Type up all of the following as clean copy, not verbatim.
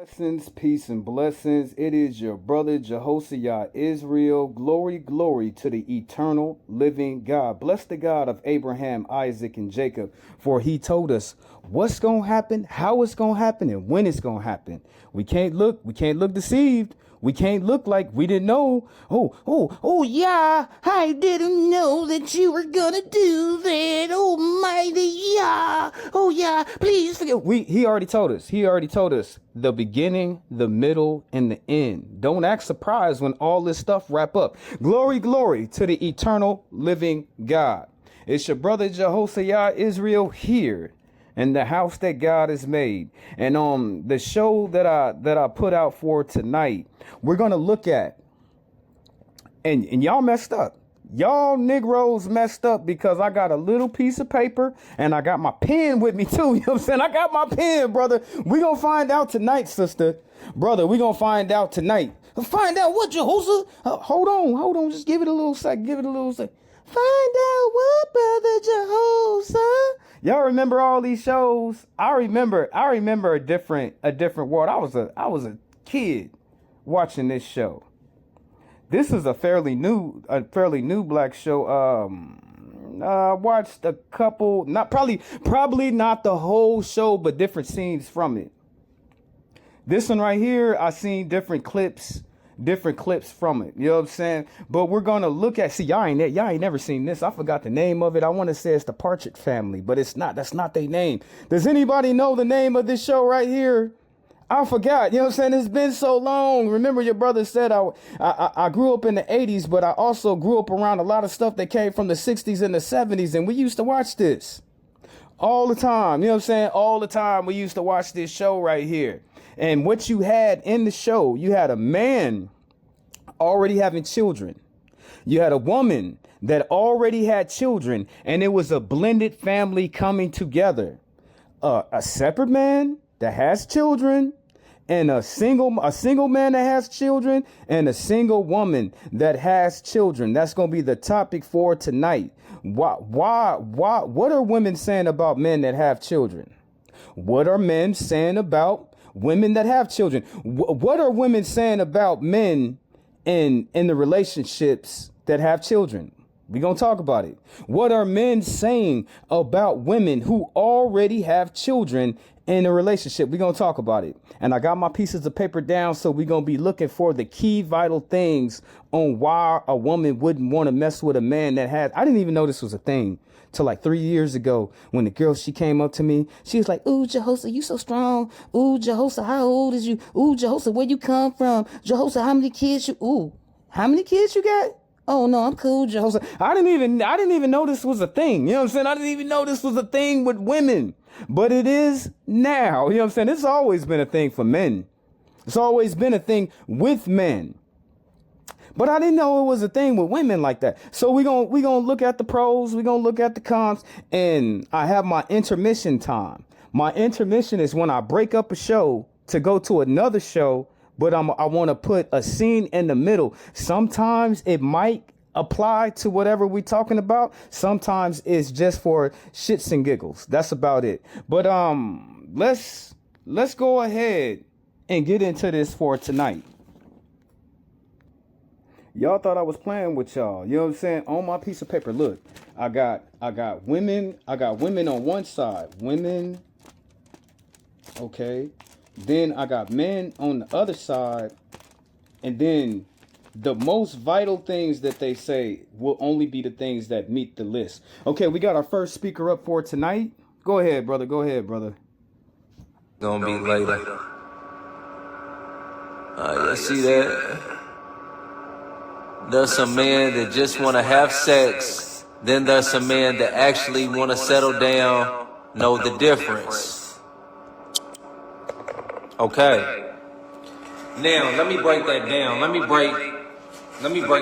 Blessings, peace, and blessings. It is your brother Jehoshaphat Israel. Glory, glory to the eternal living God. Bless the God of Abraham, Isaac, and Jacob, for he told us what's going to happen, how it's going to happen, and when it's going to happen. We can't look deceived. We can't look like we didn't know. Oh, yeah, I didn't know that you were gonna do that. Almighty, yeah. Oh, yeah, please forgive. He already told us. He already told us the beginning, the middle, and the end. Don't act surprised when all this stuff wrap up. Glory, glory to the eternal living God. It's your brother Jehoshaphat Israel here in the house that God has made. And the show that I put out for tonight, we're gonna look at, and y'all messed up. Y'all Negroes messed up because I got a little piece of paper and I got my pen with me too. You know what I'm saying? I got my pen, brother. We gonna find out tonight, sister. Brother, we gonna find out tonight. Find out what, Jehoshaphat? Hold on. Just give it a little sec. Find out what, brother Jehoshaphat? Y'all remember all these shows? I remember a different world. I was a kid watching this show. This is a fairly new black show. I watched a couple, probably not the whole show, but different scenes from it. This one right here, I seen different clips from it. You know what I'm saying? But we're gonna look at, y'all ain't never seen this. I forgot the name of it. I want to say it's the Partridge Family, but that's not their name. Does anybody know the name of this show right here? I forgot. You know what I'm saying? It's been so long. Remember, your brother said I grew up in the 80s, but I also grew up around a lot of stuff that came from the 60s and the 70s, and we used to watch this all the time. You know what I'm saying? All the time we used to watch this show right here. And what you had in the show, you had a man already having children. You had a woman that already had children, and it was a blended family coming together. A separate man that has children, and a single man that has children, and a single woman that has children. That's going to be the topic for tonight. What are women saying about men that have children? What are men saying about women that have children? What are women saying about men in the relationships that have children? We're going to talk about it. What are men saying about women who already have children in a relationship? We're going to talk about it. And I got my pieces of paper down, so we're going to be looking for the key vital things on why a woman wouldn't want to mess with a man that has. I didn't even know this was a thing till like 3 years ago when the girl, she came up to me. She was like, "Ooh, Jehoshaphat, you so strong. Ooh, Jehoshaphat, how old is you? Ooh, Jehoshaphat, where you come from? Jehoshaphat, how many kids you? Ooh, how many kids you got? Oh no, I'm cool, Jehoshaphat." I didn't even know this was a thing. You know what I'm saying? I didn't even know this was a thing with women, but it is now. You know what I'm saying? It's always been a thing for men. It's always been a thing with men. But I didn't know it was a thing with women like that. So we gonna look at the pros, we're gonna look at the cons, and I have my intermission time. My intermission is when I break up a show to go to another show, but I want to put a scene in the middle. Sometimes it might apply to whatever we're talking about. Sometimes it's just for shits and giggles. That's about it. But let's go ahead and get into this for tonight. Y'all thought I was playing with y'all. You know what I'm saying? On my piece of paper, look, I got women on one side. Women, okay. Then I got men on the other side. And then the most vital things that they say will only be the things that meet the list. Okay, we got our first speaker up for tonight. Go ahead, brother. Gonna be later. You see that? There's some men that just want to have sex. Then there's some men that actually want to settle down, know the difference. Okay. Now, let me break that down. Let me break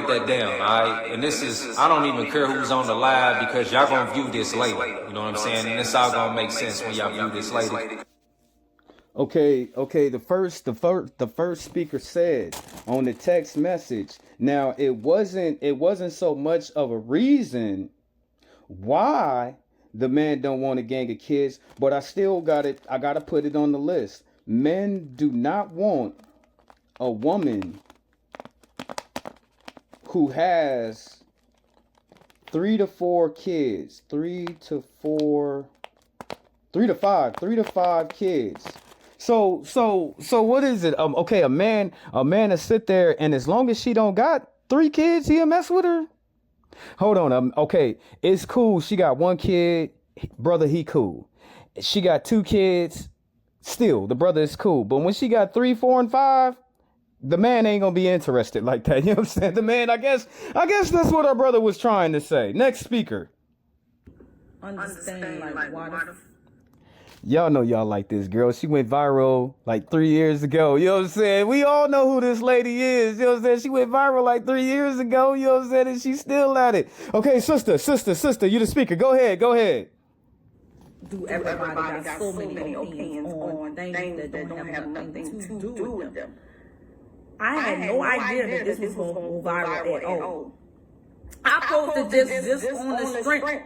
that down, all right? And this is, I don't even care who's on the live because y'all gonna view this later. You know what I'm saying? And it's all gonna make sense when y'all view this later. Okay. The first speaker said on the text message. Now, it wasn't so much of a reason why the man don't want a gang of kids, but I still got it. I got to put it on the list. Men do not want a woman who has 3 to 4 kids, 3 to 5 kids. So what is it? Okay, a man to sit there, and as long as she don't got 3 kids, he'll mess with her. Hold on. Okay, it's cool. She got 1 kid, brother. He cool. She got 2 kids. Still, the brother is cool. But when she got 3, 4, and 5, the man ain't gonna be interested like that. You know what I'm saying? The man, I guess that's what our brother was trying to say. Next speaker. Understand like why Y'all know y'all like this girl. She went viral like 3 years ago. You know what I'm saying? We all know who this lady is. You know what I'm saying? She went viral like 3 years ago. You know what I'm saying? And she's still at it. Okay, sister, you the speaker. Go ahead. do everybody got so many opinions on things that don't have nothing to do with them. I had no idea that this was going to go viral at all. I posted this just on the strength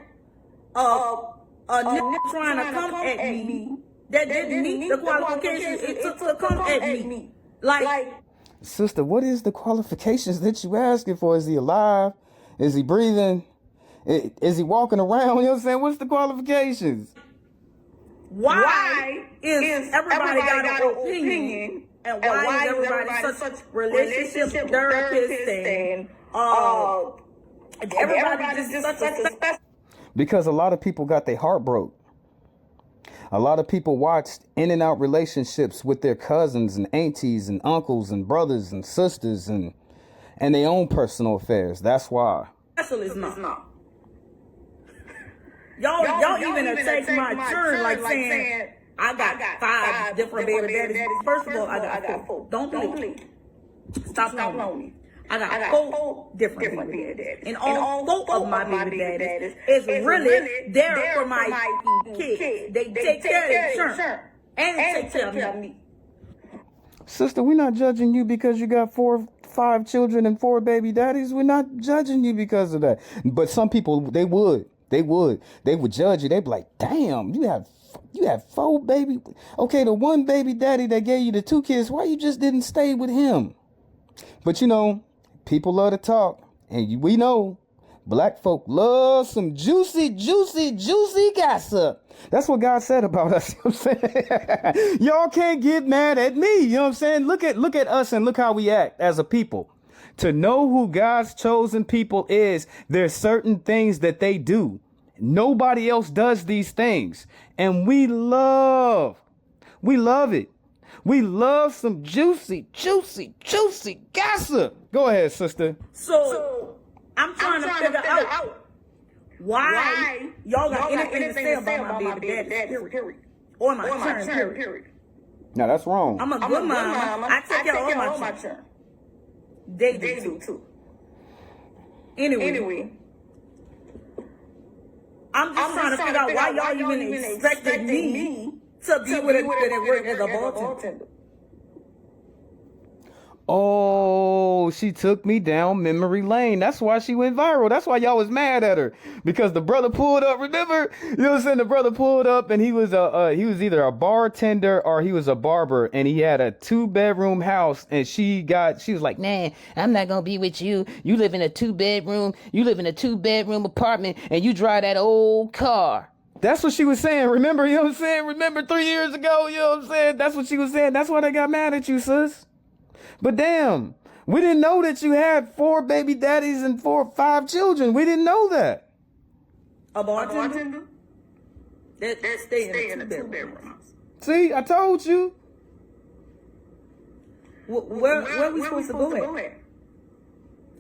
of a nigga trying to come at me that didn't meet the qualifications it took to come at me. Like, sister, what is the qualifications that you asking for? Is he alive? Is he breathing? Is he walking around? You know what I'm saying? What's the qualifications? Why is everybody got an opinion? And why is everybody such relationship therapist and everybody just such a special? Because a lot of people got their heart broke. A lot of people watched in and out relationships with their cousins and aunties and uncles and brothers and sisters and their own personal affairs. That's why. Special is not. Y'all even attack my churn like saying I got 5 different baby daddies. First of all, I got 4. Don't believe. Stop knowing me. I got 4 different baby daddies. And all 4 of my baby daddies is really there for my kids. They take care of their churn. And they take care of me. Sister, we're not judging you because you got 5 children and 4 baby daddies. We're not judging you because of that. But some people, they would judge you. They'd be like, damn, you have 4 baby. Okay, the 1 baby daddy that gave you the 2 kids, why you just didn't stay with him? But you know, people love to talk, and we know black folk love some juicy gossip. That's what God said about us. You know what I'm saying? Y'all can't get mad at me. You know what I'm saying? Look at us and look how we act as a people. To know who God's chosen people is, there's certain things that they do. Nobody else does these things. And we love it. We love some juicy gossip. Go ahead, sister. So I'm trying to figure out why y'all got anything to say about my baby daddy, period. Or my churn, period. Now that's wrong. I'm a good mama. I take care of all my churn. They do too. Anyway, I'm just trying to figure out why y'all even expected me to be with it work as a bartender. Oh, she took me down memory lane. That's why she went viral. That's why y'all was mad at her, because the brother pulled up. Remember, you know what I'm saying? The brother pulled up, and he was either a bartender or he was a barber, and he had a 2-bedroom house. And she was like, "Nah, I'm not gonna be with you. You live in a 2-bedroom. You live in a 2-bedroom apartment, and you drive that old car." That's what she was saying. Remember, you know what I'm saying? Remember 3 years ago, you know what I'm saying? That's what she was saying. That's why they got mad at you, sis. But damn, we didn't know that you had 4 baby daddies and 5 children. We didn't know that. A bartender? That stay in a 2-bedroom house. See, I told you. Where we supposed to go at?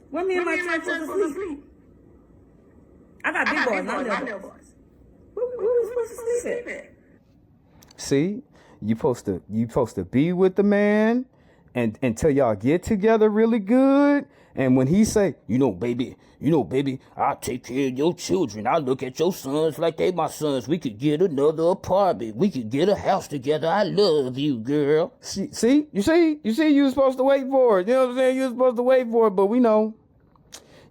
Where me and my church supposed to sleep? I got big boys, not little boys. Where we supposed to sleep at? See, you supposed to be with the man and until y'all get together really good. And when he say, you know, baby, I'll take care of your children. I look at your sons like they my sons. We could get another apartment. We could get a house together. I love you, girl. See, you was supposed to wait for it. You know what I'm saying? You was supposed to wait for it, but we know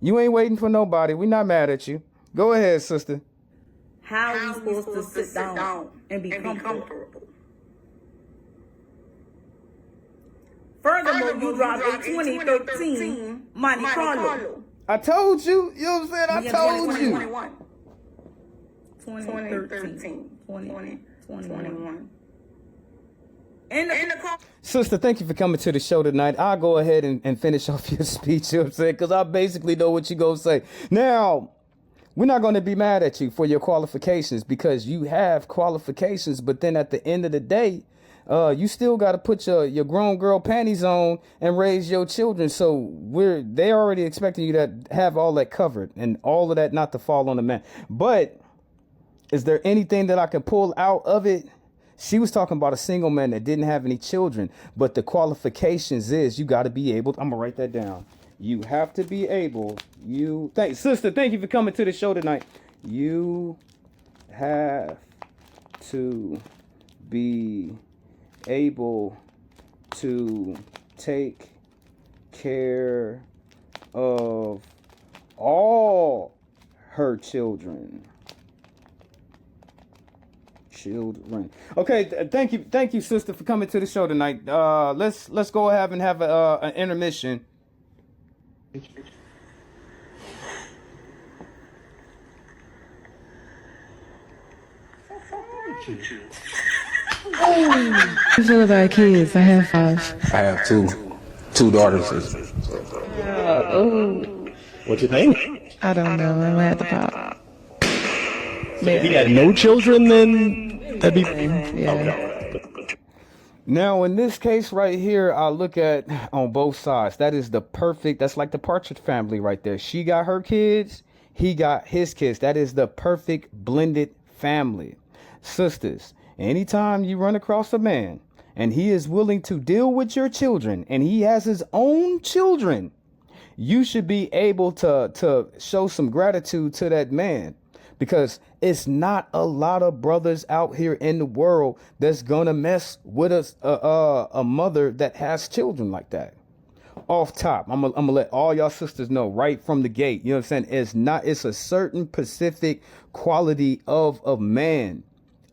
you ain't waiting for nobody. We not mad at you. Go ahead, sister. How are we supposed to sit down and be comfortable? if you drop a 2013 Monte Carlo. I told you. You know what I'm saying? I told you. 2013. 2021. In the car. Sister, thank you for coming to the show tonight. I'll go ahead and finish off your speech, you know what I'm saying? Because I basically know what you're going to say. Now, we're not going to be mad at you for your qualifications because you have qualifications. But then at the end of the day, you still got to put your grown girl panties on and raise your children. So they're already expecting you to have all that covered and all of that not to fall on the man. But is there anything that I can pull out of it? She was talking about a single man that didn't have any children, but the qualifications is you got to be able. I'm gonna write that down. You have to be able. Sister, thank you for coming to the show tonight. You have to be able to take care of all her children. Okay, thank you, sister, for coming to the show tonight. Let's go ahead and have an intermission. How do you feel about kids? I have 5. I have two daughters. What's your name? I don't know. I'm at the pop. If he had no children, then that'd be. Yeah. Now, in this case right here, I look at on both sides. That's like the Partridge Family right there. She got her kids. He got his kids. That is the perfect blended family. Sisters, anytime you run across a man and he is willing to deal with your children and he has his own children, you should be able to show some gratitude to that man. Because it's not a lot of brothers out here in the world that's gonna mess with a mother that has children like that. Off top, I'm gonna let all y'all sisters know right from the gate. You know what I'm saying? It's a certain specific quality of a man,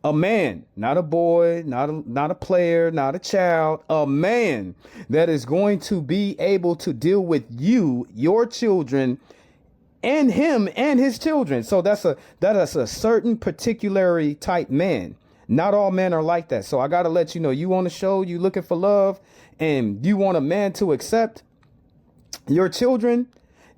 not a boy, not a player, not a child, a man that is going to be able to deal with you, your children, and him and his children. So that is a certain particular type man. Not all men are like that. So I got to let you know, you on the show, you looking for love and you want a man to accept your children.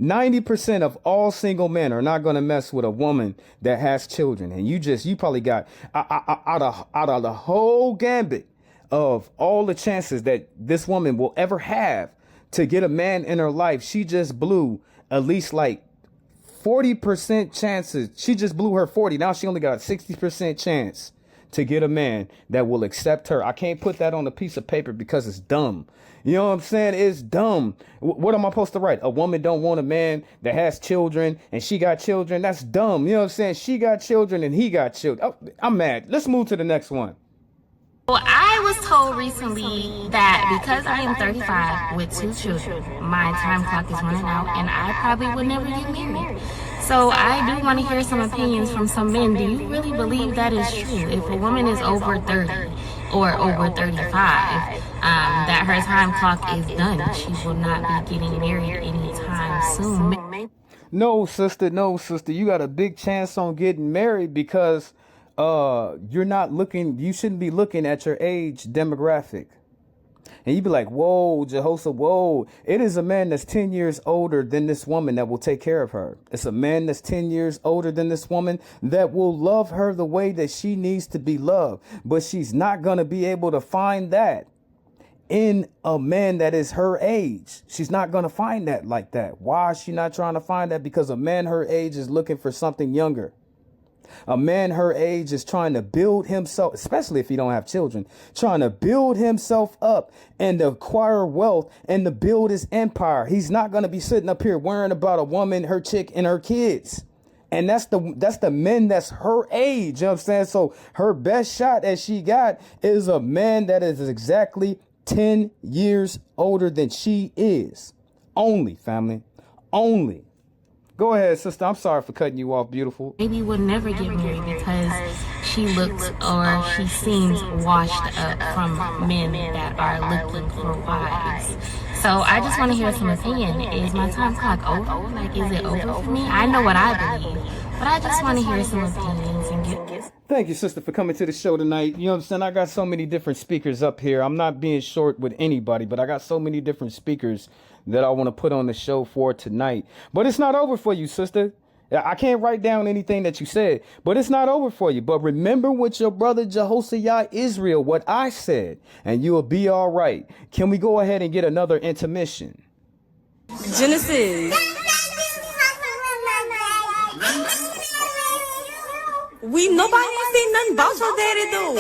90% of all single men are not going to mess with a woman that has children. And you probably got out of the whole gambit of all the chances that this woman will ever have to get a man in her life. She just blew at least like 40% chances. She just blew her 40. Now she only got a 60% chance to get a man that will accept her. I can't put that on a piece of paper because it's dumb. You know what I'm saying? It's dumb. What am I supposed to write? A woman don't want a man that has children and she got children. That's dumb. You know what I'm saying? She got children and he got children. Oh, I'm mad. Let's move to the next one. Well, I was told recently that because I am 35 with 2 children, my time clock is running out and I probably would never get married. So I do want to hear some opinions from some men. Do you really believe that is true? If a woman is over 30 or over 35, that her time clock is done, she will not be getting married anytime soon. No, sister. You got a big chance on getting married because you shouldn't be looking at your age demographic. And you'd be like, whoa, Jehosa, whoa. It is a man that's 10 years older than this woman that will take care of her. It's a man that's 10 years older than this woman that will love her the way that she needs to be loved. But she's not going to be able to find that in a man that is her age. She's not going to find that like that. Why is she not trying to find that? Because a man her age is looking for something younger. A man her age is trying to build himself, especially if he don't have children, trying to build himself up and to acquire wealth and to build his empire. He's not going to be sitting up here worrying about a woman, her chick, and her kids. And that's the men that's her age. You know what I'm saying? So her best shot that she got is a man that is exactly 10 years older than she is. Only, family. Only. Go ahead, sister. I'm sorry for cutting you off, beautiful. Maybe would never get married because she looks or she seems washed up from men that are looking for wives. So I just want to hear some opinion. Is my time clock over? Like, is it over for me? I know what I believe, but I just want to hear some opinions and get. Thank you, sister, for coming to the show tonight. You know what I'm saying? I got so many different speakers up here. I'm not being short with anybody, but I got so many different speakers that I want to put on the show for tonight. But it's not over for you, sister. I can't write down anything that you said, but it's not over for you. But remember what your brother Jehoshaphat Israel, what I said, and you will be all right. Can we go ahead and get another intermission? Genesis. Nobody ain't seen nothing about your daddy though.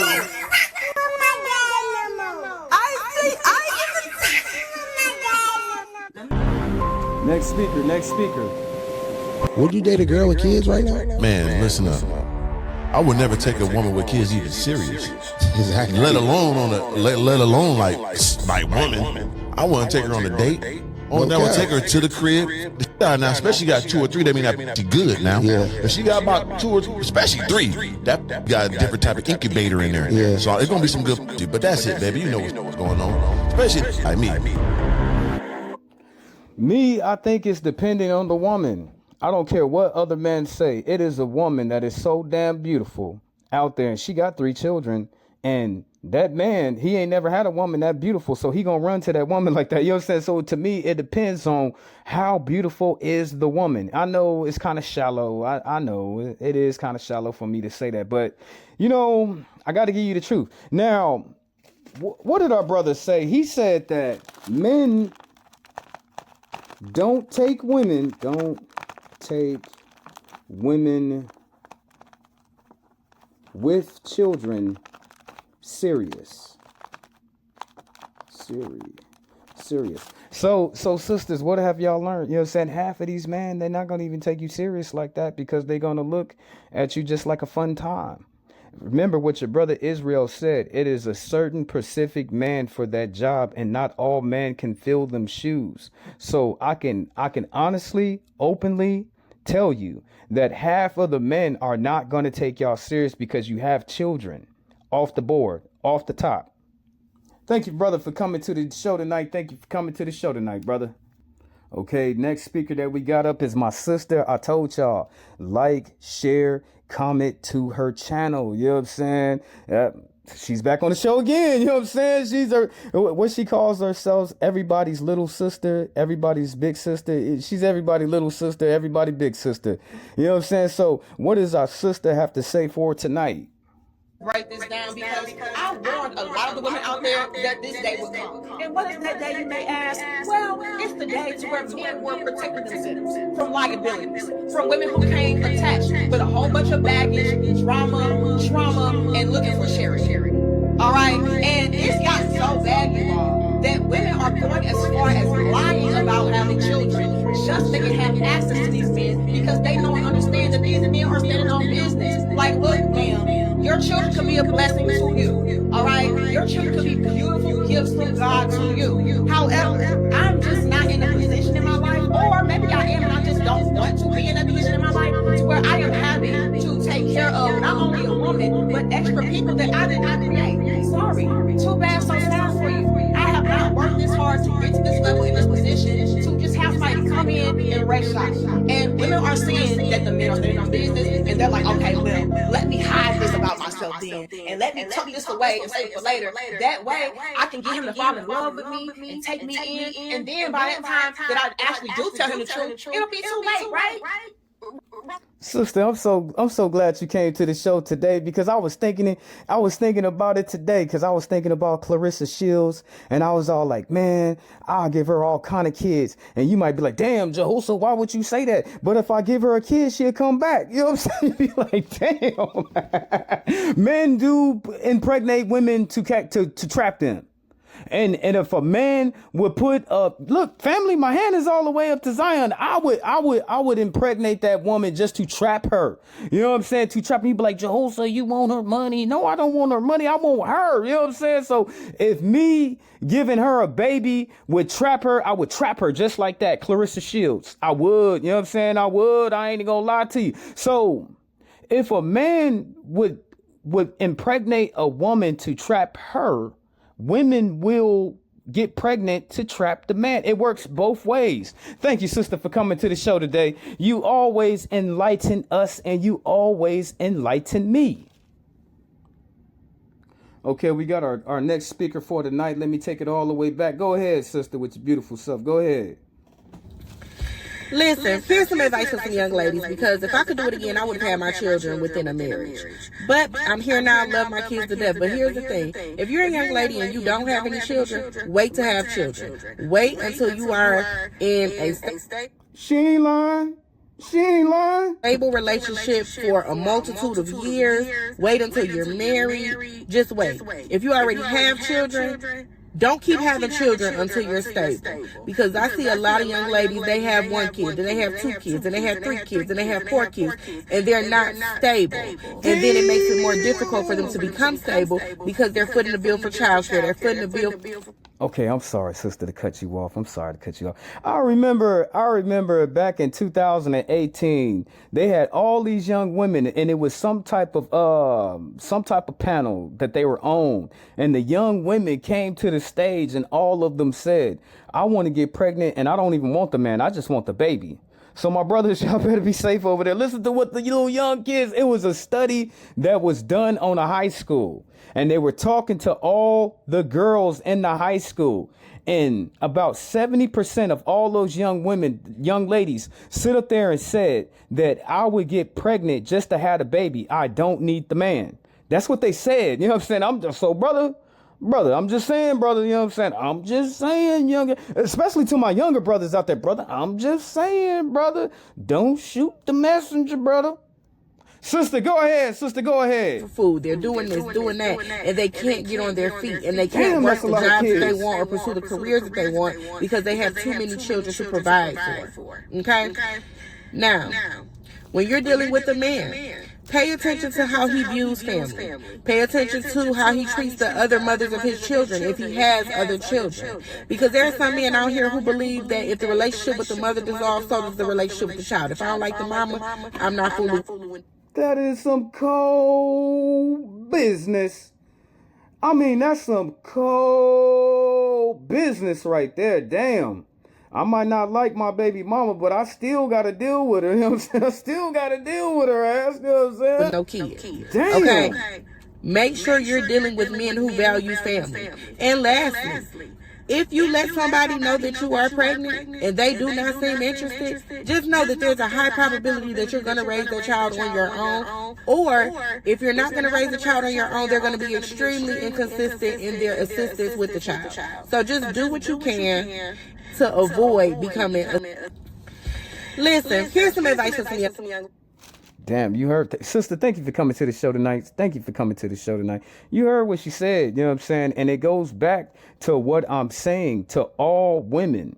Next speaker. Would you date a girl with kids right now? Man, listen up. I would never take a woman with kids even serious. Exactly. Let alone like women. I wouldn't take her on a date. Oh, that would take her to the crib. Now, especially got 2 or 3, that mean that she good now. Yeah. If she got about 2 or 3, especially 3, that got a different type of incubator in there. Yeah. So it's gonna be some good, but that's it, baby. You know what's going on. Especially like me. Me, I think it's depending on the woman. I don't care what other men say. It is a woman that is so damn beautiful out there, and she got 3 children, and that man, he ain't never had a woman that beautiful, so he gonna run to that woman like that. You know what I'm saying? So to me, it depends on how beautiful is the woman. I know it's kind of shallow. I know it is kind of shallow for me to say that, but you know, I got to give you the truth. Now, what did our brother say? He said that men don't take women with children serious. So sisters, what have y'all learned? You know what I'm saying? Half of these men, they're not going to even take you serious like that because they're going to look at you just like a fun time. Remember what your brother Israel said. It is a certain specific man for that job, and not all men can fill them shoes. So I can honestly, openly tell you that half of the men are not going to take y'all serious because you have children. Off the board, off the top. Thank you, brother, for coming to the show tonight. Brother. Okay, next speaker that we got up is my sister. I told y'all, like, share, comment to her channel. You know what I'm saying? She's back on the show again. You know what I'm saying? She's what she calls herself, everybody's little sister, everybody's big sister. She's everybody's little sister, everybody big sister. You know what I'm saying? So what does our sister have to say for tonight? Write this down because I warned a lot of the women out there that this day would come. And what is that day, you may ask? Well, it's the day to where men were protecting themselves from liabilities, from women who came attached with a whole bunch of baggage, drama, trauma, and looking for charity. All right? And it's gotten so bad, you all, that women are going as far as lying about having children just so they can have access to these men because they don't understand that these men are standing on business. Like, look, ma'am, your children could be a blessing to you, all right? Your children could be beautiful gifts from God to you. However, I'm just not in a position in my life, or maybe I am and I just don't want to be in a position in my life to where I am having to take care of not only a woman, but extra people that I did not create. Sorry, too bad, so sad for you. I have not worked this hard to get to this level in this position to just have somebody come in and race shot. And women are seeing that the men are standing on business, and they're like, okay, well, let me hide this about myself then, and let me tuck this away and save it for later. That way, I can get him to fall in love with me and take me in, and then by that time that I actually do tell him the truth, it'll be too late, right? Sister, I'm so glad you came to the show today because I was thinking about it today because I was thinking about Clarissa Shields and I was all like, man, I'll give her all kind of kids. And you might be like, damn, Jehoshaphat, why would you say that? But if I give her a kid, she'll come back. You know what I'm saying? You'd be like, damn. Men do impregnate women to trap them. And if a man would put look, family, my hand is all the way up to Zion. I would impregnate that woman just to trap her. You know what I'm saying? To trap me, be like, Jehoshaphat, you want her money? No, I don't want her money. I want her. You know what I'm saying? So if me giving her a baby would trap her, I would trap her just like that. Clarissa Shields. I would. You know what I'm saying? I would. I ain't gonna lie to you. So if a man would impregnate a woman to trap her, women will get pregnant to trap the man. It works both ways. Thank you, sister, for coming to the show today. You always enlighten us and you always enlighten me. Okay, we got our next speaker for tonight. Let me take it all the way back. Go ahead, sister, with your beautiful self. Go ahead. Listen, here's some advice for some young ladies, because if I could do it again, I would have had my children within a marriage. But I'm here now, I love my kids to death. But here's the thing. If you're a young lady and you don't have any children, wait to have children. Wait until you are in a She ain't lying. She ain't lying. Stable relationship for a multitude of years. Wait until you're married. Just wait. If you already have children, don't keep having children until you're stable. Because I see a lot of young ladies, they have 1 kid, then they have 2 kids, and they have 3 kids, and they have 4 kids, and they're not stable. And then it makes it more difficult for them to become stable because they're footing the bill for childcare. They're footing the bill. Okay, I'm sorry, sister, to cut you off. I'm sorry to cut you off. I remember back in 2018, they had all these young women, and it was some type of panel that they were on, and the young women came to the stage, and all of them said, "I want to get pregnant, and I don't even want the man. I just want the baby." So my brothers, y'all better be safe over there. Listen to what the little young kids, it was a study that was done on a high school. And they were talking to all the girls in the high school. And about 70% of all those young women, young ladies, sit up there and said that I would get pregnant just to have a baby. I don't need the man. That's what they said. You know what I'm saying? I'm just so, brother, I'm just saying, brother, you know what I'm saying? I'm just saying, younger, especially to my younger brothers out there, brother. I'm just saying, brother, don't shoot the messenger, brother. Sister, go ahead. Sister, go ahead. For food, they're doing this, doing that, and they can't get on their feet, and they can't work the jobs that they want or pursue the careers that they want because they have too many children to provide for. Okay? Now, when you're dealing with a man, pay attention to how he views family. Pay attention to how he treats the other mothers of his children if he has other children. Because there are some men out here who believe that if the relationship with the mother dissolves, so does the relationship with the child. If I don't like the mama, I'm not fooling with. That is some cold business. I mean, that's some cold business right there. Damn. I might not like my baby mama, but I still got to deal with her. You know what I'm saying? I still got to deal with her ass. You know what I'm saying? With no kids. Damn. Okay. Make sure you're dealing with men who value family. And lastly, if you let somebody know that you are pregnant and they do not seem interested, just know that there's a high probability that you're going to raise their child on your own. Or if you're not going to raise the child on your own, they're going to be extremely inconsistent in their assistance with the child. So just do what you can to avoid becoming Listen, here's some advice for some young. Damn, you heard, sister, thank you for coming to the show tonight. Thank you for coming to the show tonight. You heard what she said, you know what I'm saying? And it goes back to what I'm saying to all women.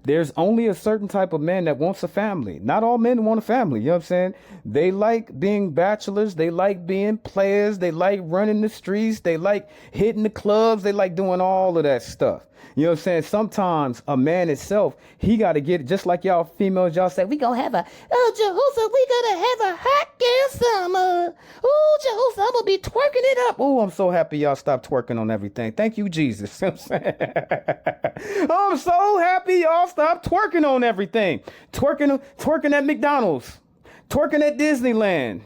There's only a certain type of man that wants a family. Not all men want a family, you know what I'm saying? They like being bachelors. They like being players. They like running the streets. They like hitting the clubs. They like doing all of that stuff. You know what I'm saying? Sometimes a man itself, he got to get it, just like y'all females, y'all say, we gonna have a, Jehosa, we gonna have a hot girl summer. Oh, Jehosa, I'm gonna be twerking it up. Oh, I'm so happy y'all stopped twerking on everything. Thank you, Jesus. You know what I'm saying? I'm so happy y'all stopped twerking on everything. Twerking at McDonald's, twerking at Disneyland.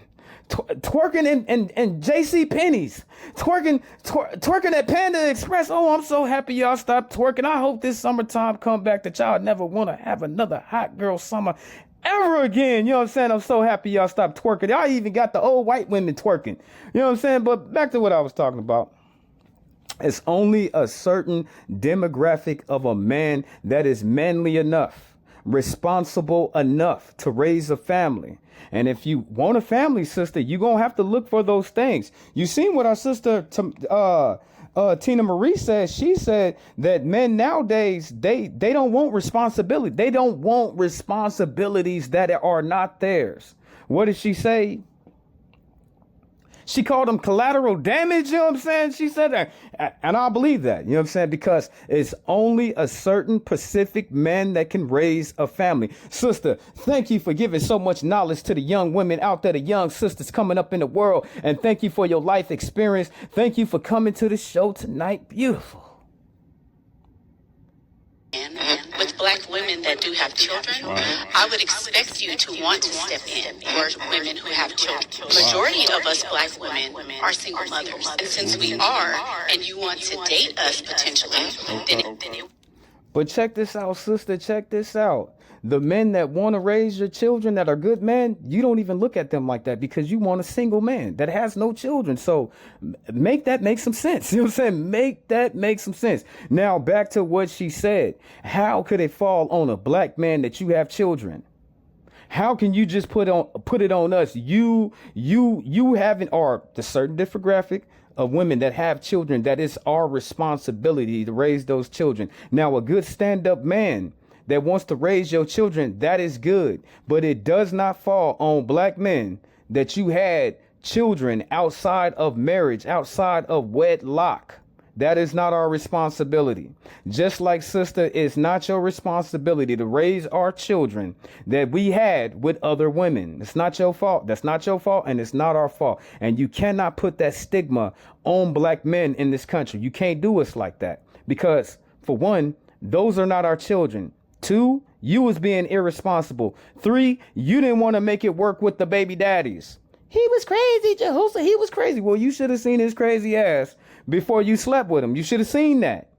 Twerking in J.C. Penney's, twerking at Panda Express. Oh, I'm so happy y'all stopped twerking. I hope this summertime come back that y'all never want to have another hot girl summer ever again. You know what I'm saying? I'm so happy y'all stopped twerking. Y'all even got the old white women twerking. You know what I'm saying? But back to what I was talking about. It's only a certain demographic of a man that is manly enough, responsible enough to raise a family. And if you want a family, sister, you're going to have to look for those things. You seen what our sister Tina Marie said. She said that men nowadays, they don't want responsibility. They don't want responsibilities that are not theirs. What did she say? She called them collateral damage, you know what I'm saying? She said that, and I believe that, you know what I'm saying? Because it's only a certain Pacific man that can raise a family. Sister, thank you for giving so much knowledge to the young women out there, the young sisters coming up in the world, and thank you for your life experience. Thank you for coming to the show tonight. Beautiful. with black women that do have children, I would expect you to want to step in for women who have children. Majority of us black women are single mothers. And since we are, and you want to date us potentially, then But check this out, sister. Check this out. The men that want to raise your children that are good men, you don't even look at them like that because you want a single man that has no children. So make that make some sense. You know what I'm saying? Make that make some sense. Now, back to what she said. How could it fall on a black man that you have children? How can you just put it on us? You haven't, or the certain demographic of women that have children, that it's our responsibility to raise those children. Now, a good stand-up man that wants to raise your children, that is good. But it does not fall on black men that you had children outside of marriage, outside of wedlock. That is not our responsibility. Just like, sister, it's not your responsibility to raise our children that we had with other women. It's not your fault. That's not your fault, and it's not our fault. And you cannot put that stigma on black men in this country. You can't do us like that because, for one, those are not our children. 2, you was being irresponsible. 3, you didn't want to make it work with the baby daddies. He was crazy, Jehoshaphat. He was crazy. Well, you should have seen his crazy ass before you slept with him. You should have seen that.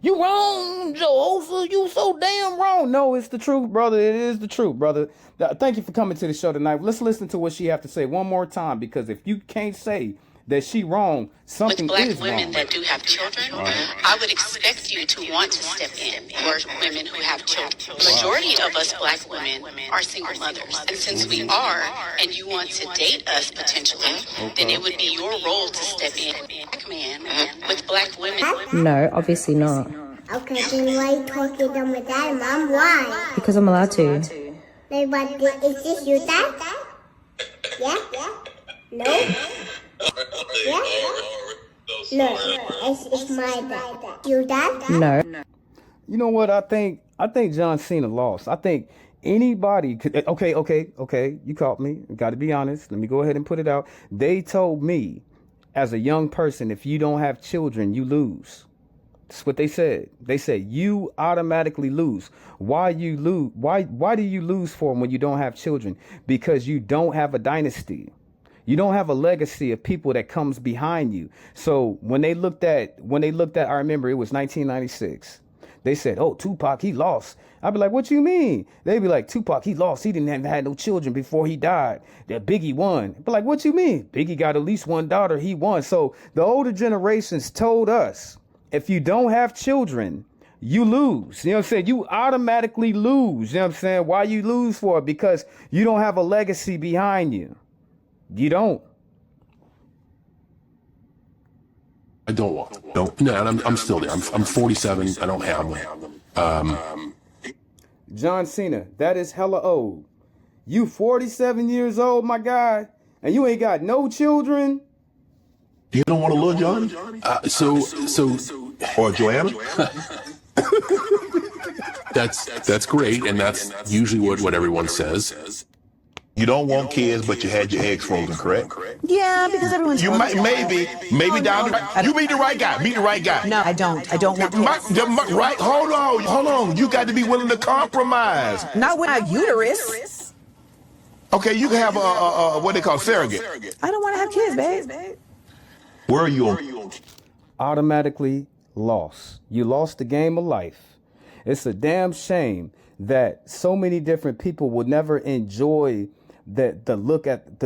You wrong, Jehoshaphat. You so damn wrong. No, it's the truth, brother. It is the truth, brother. Thank you for coming to the show tonight. Let's listen to what she have to say one more time, because if you can't say that she wrong, something with black is women wrong. that do have children, I would expect you to want to step in for women who have children. Majority of us black women are single mothers. And since we are, and you want to date us potentially, then it would be your role to step in, black man, with black women. No, obviously not. Okay, then why are you talking to my dad, Mom? Why? Because I'm allowed to. But is this your dad? Yeah? No? Yeah? No, it's my dad. Your dad? No. You know what? I think John Cena lost. I think anybody could. Okay. You caught me. Got to be honest. Let me go ahead and put it out. They told me, as a young person, if you don't have children, you lose. That's what they said. They said you automatically lose. Why you lose? Why do you lose for them when you don't have children? Because you don't have a dynasty. You don't have a legacy of people that comes behind you. So when they looked at, I remember it was 1996. They said, "Oh, Tupac, he lost." I'd be like, "What you mean?" They'd be like, "Tupac, he lost. He didn't have had no children before he died. That Biggie won." I'd be like, "What you mean? Biggie got at least one daughter. He won." So the older generations told us, if you don't have children, you lose. You know what I'm saying? You automatically lose. You know what I'm saying? Why you lose for it? Because you don't have a legacy behind you. You don't. I don't want. No, and I'm still there. I'm 47. I don't have one. John Cena, that is hella old. You 47 years old, my guy, and you ain't got no children. You don't want a little Johnny? Or Joanna? That's great, and that's usually what everyone says. You don't want kids, but you had your eggs frozen, correct? Yeah, because everyone's. You might, maybe down the. You meet the right guy. Meet the right guy. No, I don't. I don't want kids. Right? Hold on. You got to be willing to compromise. Not with a uterus. Okay, you can have a what they call surrogate. I don't want to have kids, babe. Where are you on? Automatically lost. You lost the game of life. It's a damn shame that so many different people will never enjoy to look at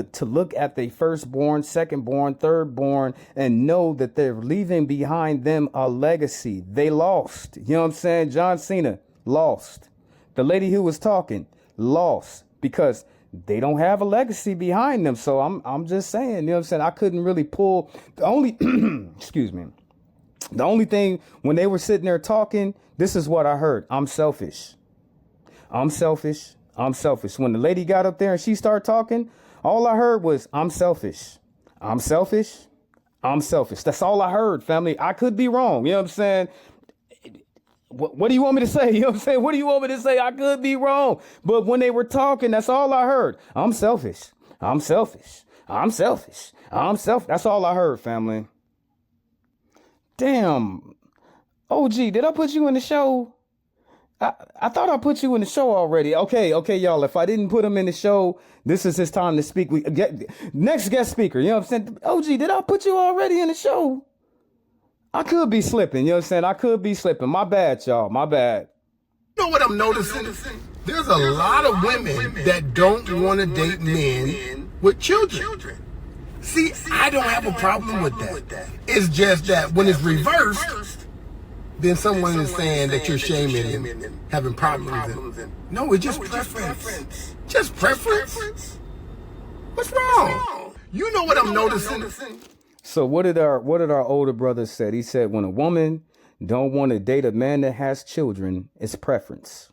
their firstborn, secondborn, thirdborn, and know that they're leaving behind them a legacy. They lost. You know what I'm saying? John Cena lost. The lady who was talking lost because they don't have a legacy behind them. So I'm just saying, you know what I'm saying? I couldn't really pull the only excuse me. The only thing when they were sitting there talking, this is what I heard. I'm selfish. I'm selfish. I'm selfish. When the lady got up there and she started talking, all I heard was, I'm selfish. I'm selfish. I'm selfish. That's all I heard, family. I could be wrong. You know what I'm saying? What do you want me to say? You know what I'm saying? What do you want me to say? I could be wrong. But when they were talking, that's all I heard. I'm selfish. I'm selfish. I'm selfish. I'm selfish. That's all I heard, family. Damn. OG, did I put you in the show? I thought I put you in the show already. Okay, y'all. If I didn't put him in the show, this is his time to speak. We get next guest speaker. You know what I'm saying? OG, did I put you already in the show? I could be slipping. You know what I'm saying? I could be slipping. My bad, y'all. My bad. You know what I'm noticing? There's a lot of women that don't want to date men with children. See, I don't have a problem with that. It's just that when it's reversed, then someone is saying that you're shaming and having problems. No, it's just preference. Just preference. What's wrong? You know what I'm noticing? So what did our older brother said? He said when a woman don't want to date a man that has children, it's preference.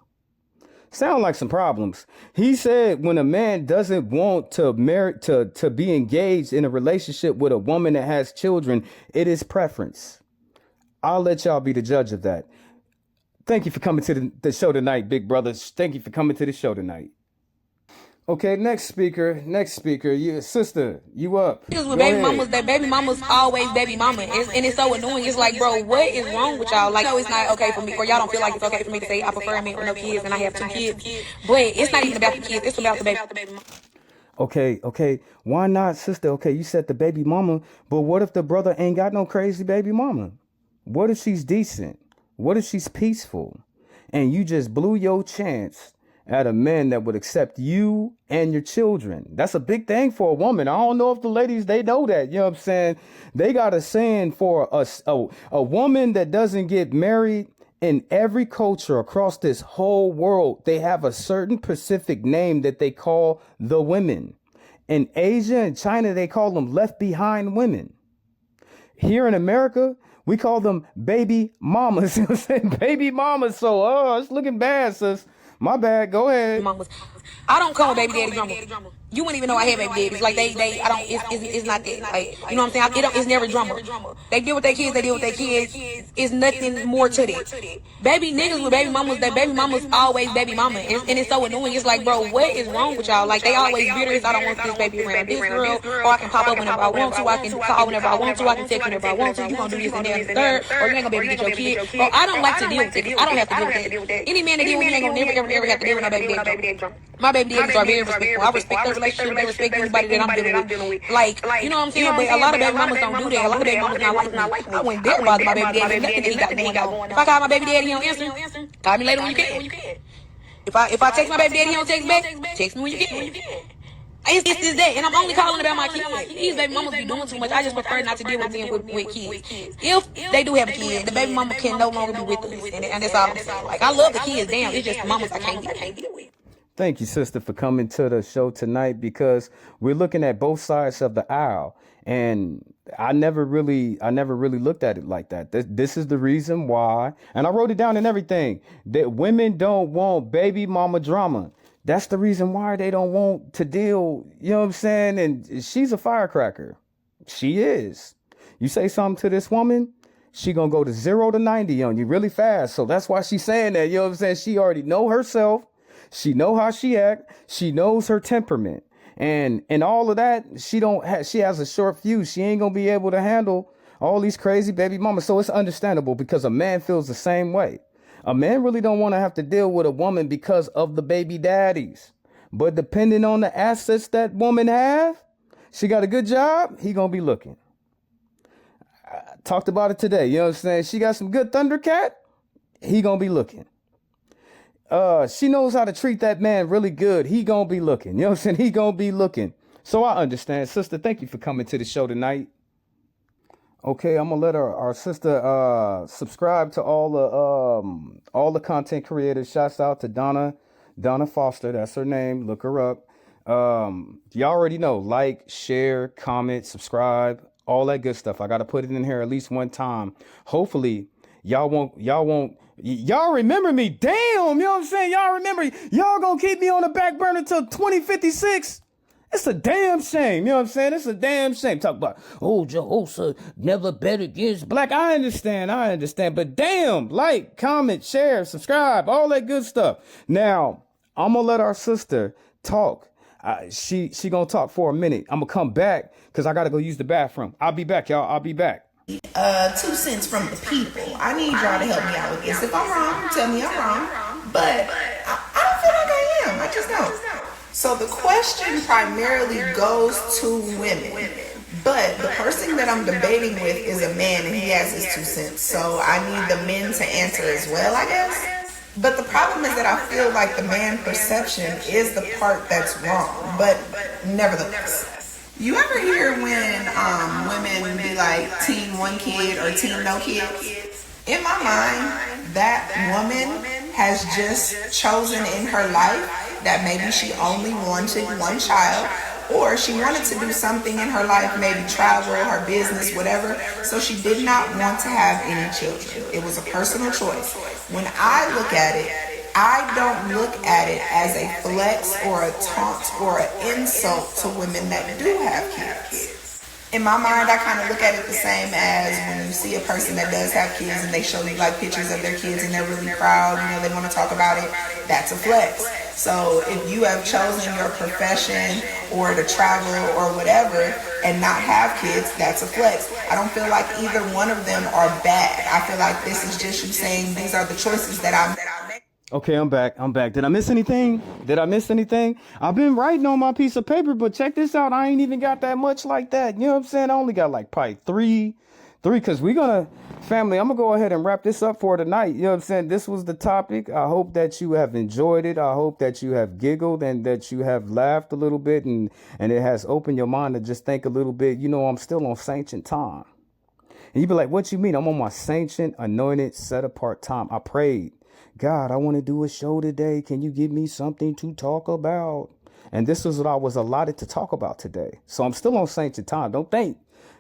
Sound like some problems. He said when a man doesn't want to be engaged in a relationship with a woman that has children, it is preference. I'll let y'all be the judge of that. Thank you for coming to the show tonight, big brothers. Thank you for coming to the show tonight. Okay, next speaker. You sister, you up. Because with baby mamas, that baby mama's always baby mama. And it's so annoying. It's like, bro, what is wrong with y'all? Like, no, it's not okay for me, or y'all don't feel like it's okay for me to say I prefer a man with no kids and I have 2 kids. But it's not even about the kids. It's about the baby mama. Okay. Why not, sister? Okay, you said the baby mama, but what if the brother ain't got no crazy baby mama? What if she's decent? What if she's peaceful? And you just blew your chance at a man that would accept you and your children. That's a big thing for a woman. I don't know if the ladies, they know that. You know what I'm saying? They got a saying for a woman that doesn't get married in every culture across this whole world. They have a certain specific name that they call the women. In Asia and China, they call them left behind women. Here in America, we call them baby mamas. You know what I'm saying? Baby mamas. So, it's looking bad, sis. My bad. Go ahead. I don't call baby daddy drama. You wouldn't even know I have baby daddies. Like I don't. It's not that. Like, you know what I'm saying? It's never drama. They deal with their kids. It's nothing more to that. Baby niggas with baby mamas. That baby mama's always baby mama, and it's so annoying. It's like, bro, what is wrong with y'all? Like, they always bitter. I don't want this baby around this girl, or I can pop up whenever I want to. I can call whenever I want to. I can text whenever I want to. You gonna do this and that and the third, or you ain't gonna be able to get your kid. Bro, I don't like to deal with it. I don't have to deal with that. Any man that deal with me ain't gonna never have to deal with my baby daddy drama. My baby daddies are very respectful. I respect their relationship. They respect anybody that I'm dealing with. Like, you know what I'm saying? But a lot of baby mamas don't do that. A lot of baby mamas not like me. I wouldn't dare bother my baby daddy. Nothing that he got going on. If I call my baby daddy, he don't answer. Call me later when you can. If I text my baby daddy, he don't text back. Text me when you can. It's this day, and I'm only calling about my kids. These baby mamas be doing too much. I just prefer not to deal with them with kids. If they do have a kid, the baby mama can no longer be with us, and that's all I'm saying. Like, I love the kids, damn. It's just the mamas I can't deal with. Thank you, sister, for coming to the show tonight, because we're looking at both sides of the aisle, and I never really looked at it like that. This is the reason why, and I wrote it down and everything, that women don't want baby mama drama. That's the reason why they don't want to deal, you know what I'm saying? And she's a firecracker. She is. You say something to this woman, she gonna go to 0 to 90 on you really fast. So that's why she's saying that, you know what I'm saying? She already know herself. She know how she act. She knows her temperament. And all of that, she has a short fuse. She ain't gonna be able to handle all these crazy baby mamas. So it's understandable, because a man feels the same way. A man really don't want to have to deal with a woman because of the baby daddies. But depending on the assets that woman have, she got a good job, he gonna be looking. I talked about it today, you know what I'm saying? She got some good Thundercat, he gonna be looking. She knows how to treat that man really good, he gonna be looking. You know what I'm saying? He gonna be looking. So I understand. Sister, thank you for coming to the show tonight. Okay, I'm gonna let our sister subscribe to all the content creators. Shouts out to Donna Foster, that's her name. Look her up. You already know, like, share, comment, subscribe, all that good stuff. I gotta put it in here at least one time. Hopefully, y'all remember me. Damn, you know what I'm saying? Y'all remember. Y'all gonna keep me on the back burner till 2056. It's a damn shame. You know what I'm saying? It's a damn shame. Talk about, Jehoshaphat never bet against black. I understand. But damn, like, comment, share, subscribe, all that good stuff. Now, I'm going to let our sister talk. She going to talk for a minute. I'm going to come back because I got to go use the bathroom. I'll be back, y'all. I'll be back. 2 cents from the people. I need y'all to help me out with this. If I'm wrong, tell me I'm wrong. but I don't feel like I am. I just don't. So the question primarily goes to women. But the person that I'm debating with is a man, and he has his 2 cents. So I need the men to answer as well, I guess. But the problem is that I feel like the man perception is the part that's wrong. But nevertheless, you ever hear when women be like teen 1 kid or teen no kids? In my mind, that woman has just chosen in her life that maybe she only wanted 1 child, or she wanted to do something in her life, maybe travel, her business, whatever, so she did not want to have any children. It was a personal choice. When I look at it, I don't look at it as a flex or a taunt or an insult to women that do have kids. In my mind, I kind of look at it the same as when you see a person that does have kids and they show you like pictures of their kids and they're really proud, you know, they want to talk about it. That's a flex. So if you have chosen your profession or to travel or whatever and not have kids, that's a flex. I don't feel like either one of them are bad. I feel like this is just you saying these are the choices that I make. Okay, I'm back. Did I miss anything? I've been writing on my piece of paper, but check this out. I ain't even got that much like that. You know what I'm saying? I only got like probably three, because I'm going to go ahead and wrap this up for tonight. You know what I'm saying? This was the topic. I hope that you have enjoyed it. I hope that you have giggled and that you have laughed a little bit and it has opened your mind to just think a little bit. You know, I'm still on sanctioned time. And you be like, what you mean? I'm on my sanctioned, anointed, set apart time. I prayed. God, I want to do a show today. Can you give me something to talk about? And this is what I was allotted to talk about today. So I'm still on sanctioned time. Don't think.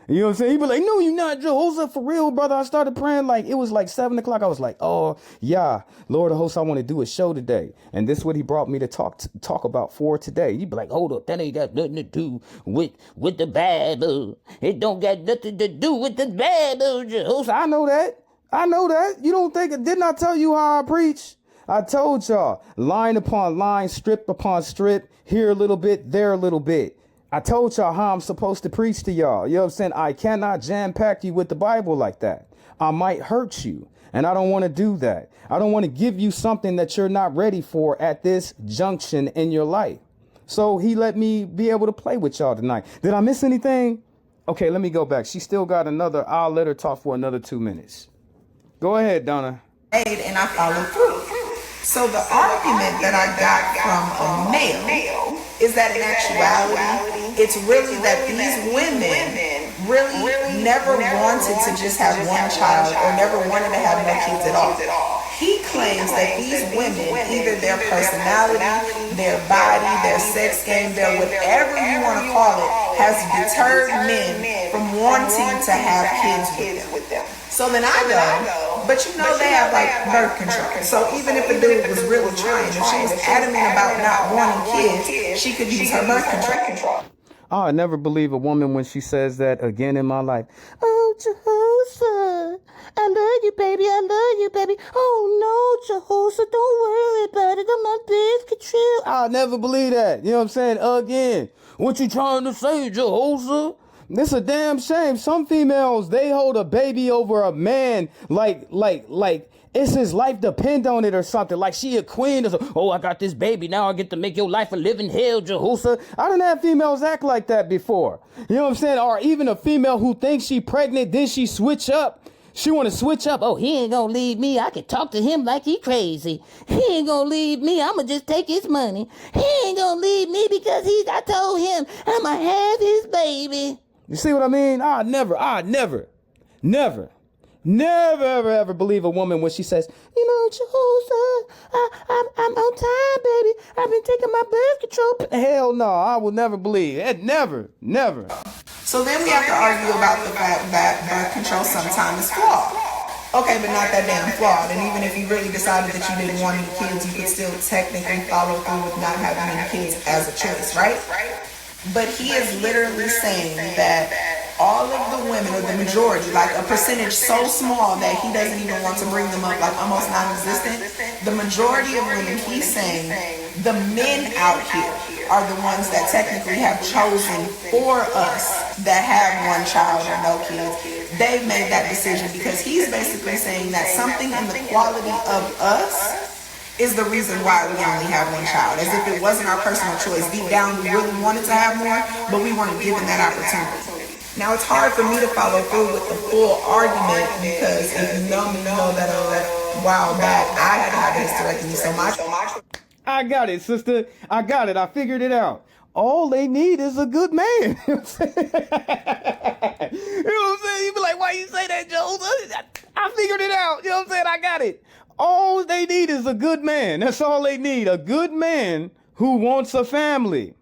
You know what I'm saying? He be like, no, you're not, Jehoshaphat, for real, brother. I started praying like it was like 7 o'clock. I was like, oh, yeah, Lord of hosts, I want to do a show today. And this is what he brought me to talk about for today. You be like, hold up, that ain't got nothing to do with the Bible. It don't got nothing to do with the Bible, Jehoshaphat. I know that. You don't think it? Didn't I tell you how I preach? I told y'all, line upon line, strip upon strip, here a little bit, there a little bit. I told y'all how I'm supposed to preach to y'all. You know what I'm saying? I cannot jam-pack you with the Bible like that. I might hurt you, and I don't want to do that. I don't want to give you something that you're not ready for at this junction in your life. So he let me be able to play with y'all tonight. Did I miss anything? Okay, let me go back. She still got I'll let her talk for another 2 minutes. Go ahead, Donna. And I followed through. So the argument that I got from a male is that in actuality, it's really that these women really never wanted to just have 1 child or never wanted to have no kids at all. He claims that these women, either their personality, their body, their sex game, their whatever you want to call it, has deterred men from wanting to have kids with them. So then I go, but you know they have like birth control. So even if a dude was really trying, if she was adamant about not wanting kids, she could use her birth control. Oh, I never believe a woman when she says that again in my life. Oh, Jehoshaphat, I love you, baby. Oh, no, Jehoshaphat, don't worry about it. I'm not birth control. I'll never believe that. You know what I'm saying? Again, what you trying to say, Jehoshaphat? This a damn shame. Some females, they hold a baby over a man like it's his life depend on it or something. Like she a queen. Oh, I got this baby. Now I get to make your life a living hell, Jehoshaphat. I done had females act like that before. You know what I'm saying? Or even a female who thinks she pregnant, then she switch up. She want to switch up. Oh, he ain't gonna leave me. I can talk to him like he crazy. He ain't gonna leave me. I'ma just take his money. He ain't gonna leave me because I told him I'ma have his baby. You see what I mean? I never, ever believe a woman when she says, you know, Jehoshaphat, I'm on time, baby. I've been taking my birth control. Hell no, I will never believe it. Never. So then we have to argue about the fact that birth control sometimes is flawed. Okay, but not that damn flawed. And even if you really decided that you didn't want any kids, you could still technically follow through with not having any kids as a choice, right? But he is literally saying that all of the women, or the majority, like a percentage so small that he doesn't even want to bring them up, like almost non-existent, the majority of women, he's saying, the men out here are the ones that technically have chosen for us that have 1 child or no kids. They've made that decision because he's basically saying that something in the quality of us is the reason why we only have one child. As if it wasn't our personal choice. Deep down, we really wanted to have more, but we weren't given that opportunity. Now, it's hard for me to follow through with the full argument because if you know me, you know that a while back, I had to have a hysterectomy. So my... I got it, sister. I got it. I figured it out. All they need is a good man. You know what I'm saying? You know what I'm saying? You be like, why you say that, Joe? I figured it out. You know what I'm saying? I got it. All they need is a good man. That's all they need. A good man who wants a family.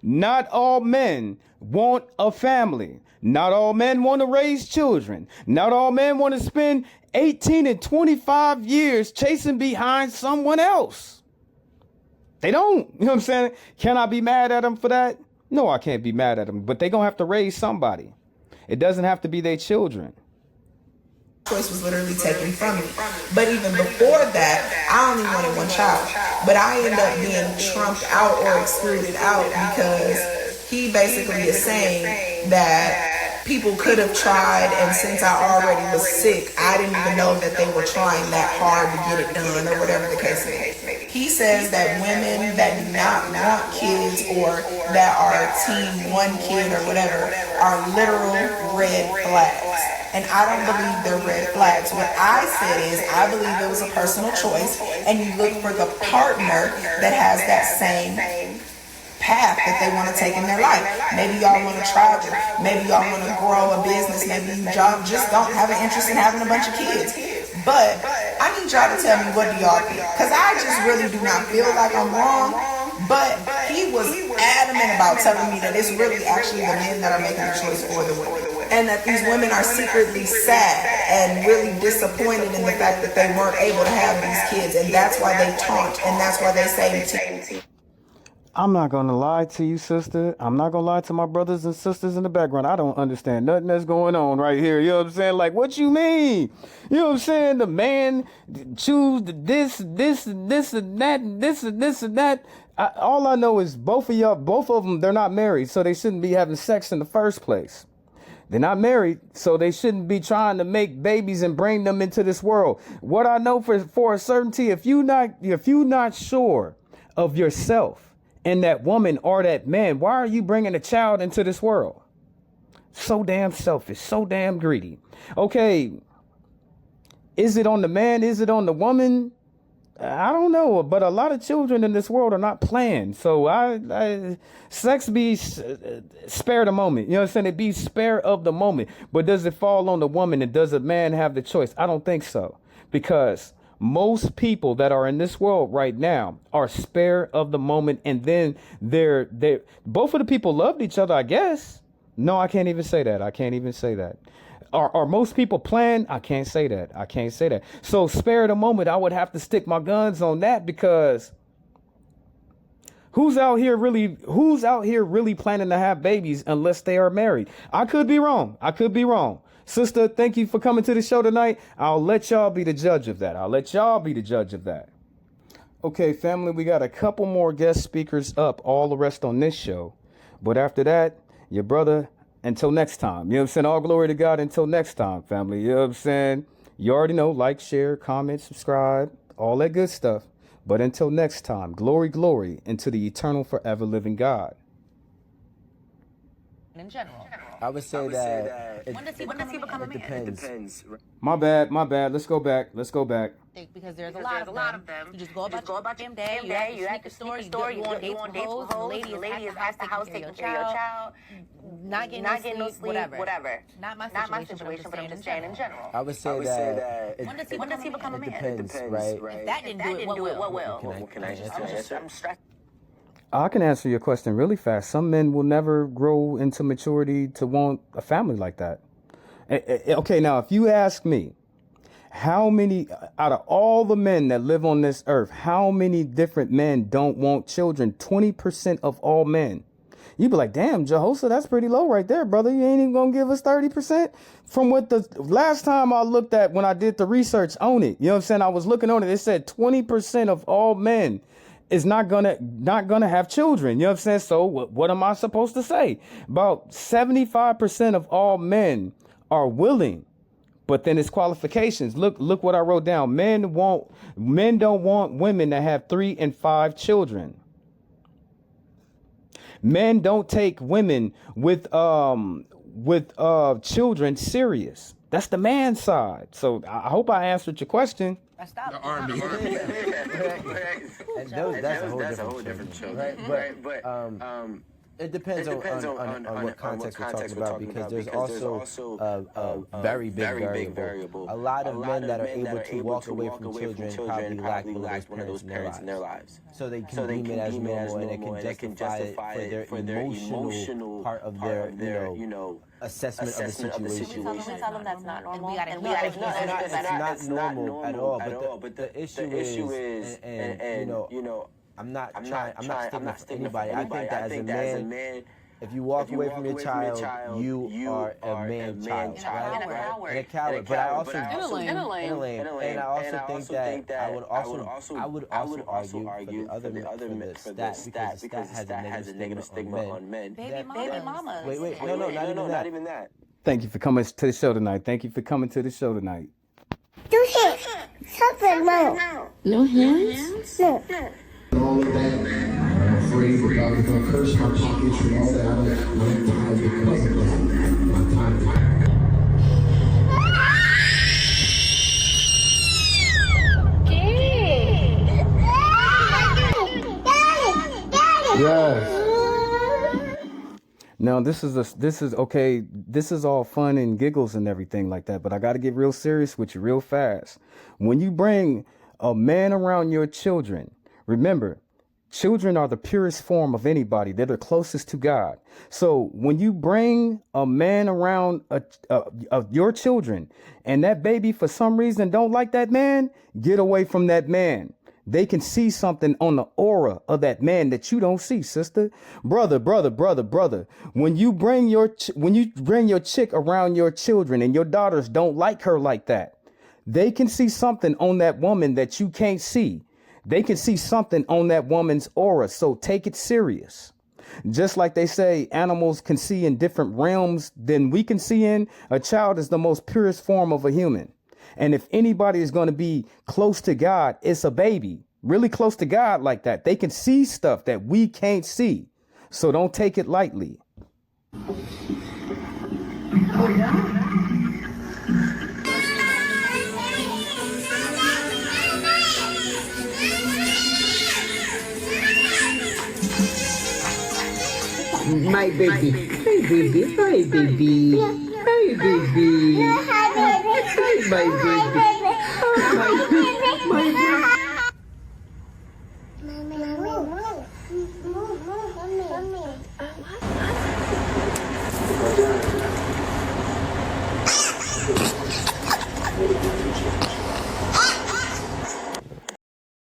Not all men want a family. Not all men want to raise children. Not all men want to spend 18 and 25 years chasing behind someone else. They don't. You know what I'm saying? Can I be mad at them for that? No, I can't be mad at them. But they're going to have to raise somebody. It doesn't have to be their children. Choice was literally taken from me. But even before that, I only wanted one child. But I ended up being trumped out or excluded out because he basically is saying that people could have tried, and since I already was sick, I didn't even know that they were trying that hard to get it done or whatever the case may be. He says that women that do not want kids or that are team one kid or whatever are literal red flags. And I don't believe they're red flags. What I said is I believe it was a personal choice, and you look for the partner that has that same path that they want to take in their life. Maybe y'all want to travel. Maybe y'all want to grow a business. Maybe y'all just don't have an interest in having a bunch of kids. But I need y'all to tell me, what do y'all think? Because I just really do not feel like I'm wrong. But he was adamant about telling me that it's really actually the men that are making the choice for the women. And that these women are secretly sad and really disappointed in the fact that they weren't able to have these kids. And that's why they taunt, and that's why they say I'm not going to lie to you, sister. I'm not going to lie to my brothers and sisters in the background. I don't understand nothing that's going on right here. You know what I'm saying? Like, what you mean? You know what I'm saying? The man choose this and that, and this and that. All I know is both of them, they're not married, so they shouldn't be having sex in the first place. They're not married, so they shouldn't be trying to make babies and bring them into this world. What I know for a certainty, if you're not sure of yourself and that woman or that man, why are you bringing a child into this world? So damn selfish, so damn greedy. Okay, is it on the man? Is it on the woman? I don't know, but a lot of children in this world are not planned. So sex be spare the moment. You know what I'm saying? It be spare of the moment. But does it fall on the woman, and does a man have the choice? I don't think so, because most people that are in this world right now are spare of the moment, and then they're both of the people loved each other, I guess. No, I can't even say that. I can't even say that. Are most people planned? I can't say that. I can't say that. So spare the moment, I would have to stick my guns on that, because who's out here really planning to have babies unless they are married? I could be wrong. Sister, thank you for coming to the show tonight. I'll let y'all be the judge of that. Okay, family, we got a couple more guest speakers up, all the rest on this show. But after that, your brother, until next time. You know what I'm saying? All glory to God until next time, family. You know what I'm saying? You already know, like, share, comment, subscribe, all that good stuff. But until next time, glory, glory, into the eternal, forever living God. In general. I would say that when does he become a man? depends. My bad. Let's go back. Because there's a lot of them. You just go about your damn day. You at the store. You go on dates with hoes. The lady is at the house taking care of your child. Not getting no sleep. Whatever. Not my situation, but I'm just saying in general. I would say that when does he become a man? It depends, right? If that didn't do it, what will? Can I answer? I'm stressed. I can answer your question really fast. Some men will never grow into maturity to want a family like that. Okay, now, if you ask me, how many, out of all the men that live on this earth, how many different men don't want children? 20% of all men. You'd be like, damn, Jehosa, that's pretty low right there, brother. You ain't even going to give us 30%? From what the last time I looked at when I did the research on it, you know what I'm saying? I was looking on it. It said 20% of all men is not gonna have children. You know what I'm saying? So what am I supposed to say? About 75% of all men are willing But then it's qualifications. Look what I wrote down. Men don't want women that have 3 and 5 children. Men don't take women with children serious. That's the man side. So I hope I answered your question. The army. And that's a whole different show. Right? But it depends on what context we're talking about, because there's also a very big variable. A lot of men that are able to walk away from children probably lack one of those parents in their lives. So they can deem it as normal, and they can justify it for their emotional part of their, assessment of the situation. Tell them that's not normal. It's not normal at all. But the issue is, and I'm not sticking to anybody. I think that as a man, if you walk away from your child, you are a man-child, right? And a coward. But I also and I also think that I would also argue for the stat, because the stat has a negative stigma on men. Baby mamas. Wait, no, not even that. Thank you for coming to the show tonight. Do hands. Something more. No hands? No. All of that, I'm afraid that God is going to curse my pockets and all that. I'm going to die because of that. My time. Yes. Now this is okay. This is all fun and giggles and everything like that, but I got to get real serious with you real fast. When you bring a man around your children, remember, children are the purest form of anybody. They're the closest to God. So when you bring a man around your children, and that baby for some reason don't like that man, get away from that man. They can see something on the aura of that man that you don't see, sister. Brother. When you bring your chick around your children and your daughters don't like her like that, they can see something on that woman that you can't see. They can see something on that woman's aura. So take it serious. Just like they say animals can see in different realms than we can see in, a child is the most purest form of a human. And if anybody is going to be close to God, it's a baby, really close to God like that. They can see stuff that we can't see. So don't take it lightly. My baby, hey baby, hi baby, hi baby, hi my baby, my baby.